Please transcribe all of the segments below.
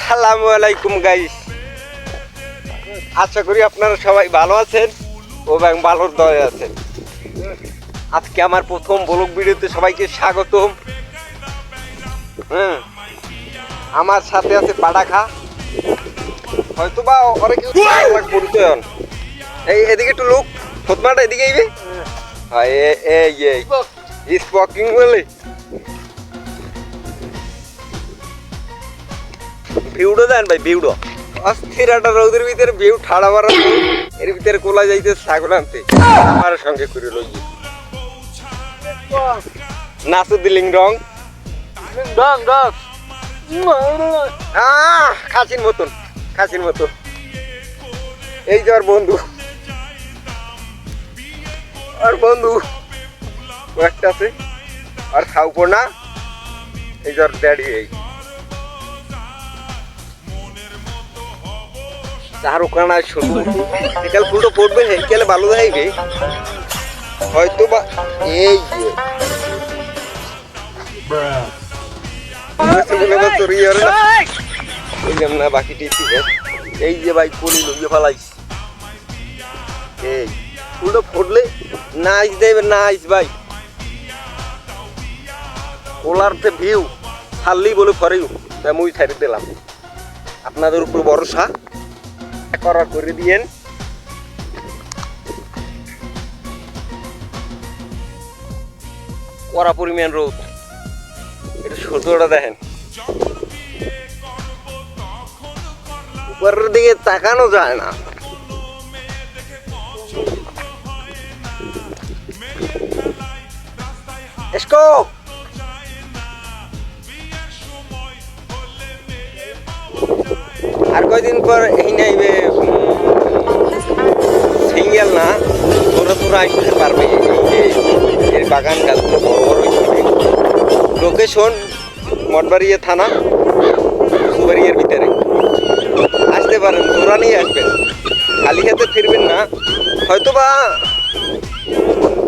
আসসালামু আলাইকুম গাইস, আশা করি আপনারা সবাই ভালো আছেন এবং ভালোর দয়ে আছেন। আজকে আমার প্রথম ব্লগ ভিডিওতে সবাইকে স্বাগতম। আমার সাথে আছে পাড়াখা, হয়তো বা অনেক পরিচয় হন। এই এদিকে একটু লোক ফতমাটা এদিকে আইবে। এই স্পকিং বলে ভিউডো দেন ভাই, ভিউডো অস্থির একটা রোদের ভিতরে ভিউ ঠাড়া মারা, এর ভিতরে কোলা যাইতে ছাগল আনতে আমার সঙ্গে করে লই নাচু দিলিং রং খাসির মতন খাসির মতন। এই যে বন্ধু, আর বন্ধু একটা আছে আর খাওপো না। এই যে ড্যাডি, এই চার ওখানে শুরু বিকাল ফুলটা পড়বে, হেঁকেলে ভালো থাকবে হয়তো বা। এই না বাকিটি এই যে ভাই কলি লইয়ে ফেলাইস। এই ফুলটা ফুটলে নাইস দেবে, নাইস ভাই। ওলার যে ভিউ ছাড়লেই বলে ফরেও তাই মুই ছাড়ি দিলাম। আপনাদের উপর ভরসা করা করে দিয়েন। কড়া পরিমাণ রোদ, এটা সূর্যটা দেখেন, উপরের দিকে তাকানো যায় না। এসকো আর কয়দিন পর এই নাইবে সিঙ্গেল না, তোরা তোরা আইতে পারবে। এই বাগান গাছগুলো বড় বড় হিসেবে। লোকেশন মঠবাড়িয়া থানা, সুবাড়িয়ার ভিতরে আসতে পারেন, তোরা নিয়ে আসবেন, খালি হাতে ফিরবেন না। হয়তো বা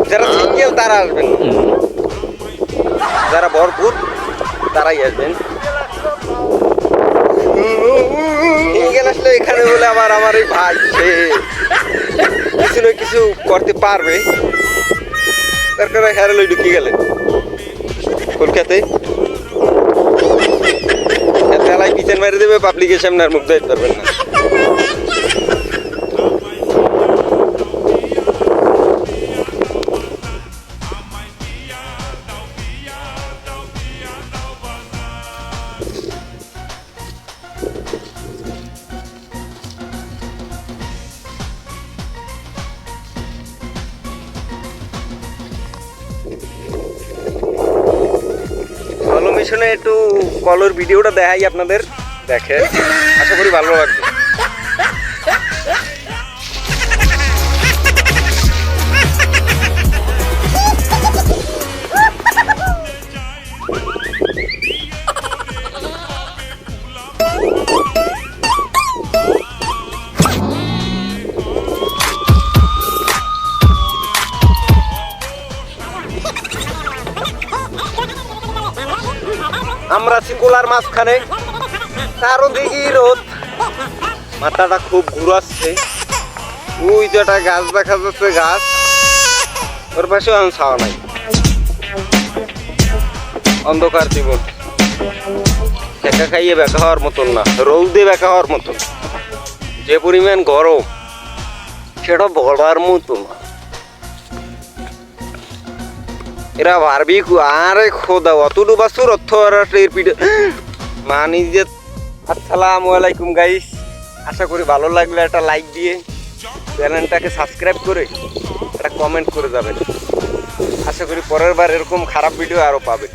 যারা সিঙ্গেল তারা আসবেন না, যারা ভরপুর তারাই আসবেন। সিঙ্গেল আসলে এখানে বলে আবার আমার এই ভাই সে কিছু না কিছু করতে পারবে, তার কারণে হেরালই ঢুকিয়ে গেলেন কলকাতায়। তেলাই পিছন মারি দেবে, পাবলিকের সামনে আর মুখ দেখতে পারবেন না। মিশনে একটু কলর ভিডিওটা দেখাই আপনাদের, দেখেন, আশা করি ভালো লাগবে। আমরা সিকুলার মাঝখানে, তারও দেখি রোদ, মাথাটা খুব ঘুরাচ্ছে। ওই যে একটা গাছ দেখা যাচ্ছে, গাছ ওর পাশেও আমি ছাওয়া নাই। অন্ধকার জীবন, ঠেকা খাইয়ে বেঁকা হওয়ার মতন না, রৌদে বেঁকা হওয়ার মতন। যে পরিমাণ গরম সেটা বলার মতো না। এরা পারবি আরে খোদা অতটু বাসুর অর্থ মানি যে। আসসালামু আলাইকুম গাইস, আশা করি ভালো লাগলে একটা লাইক দিয়ে চ্যানেলটাকে সাবস্ক্রাইব করে একটা কমেন্ট করে যাবেন। আশা করি পরের বার এরকম খারাপ ভিডিও আরও পাবেন।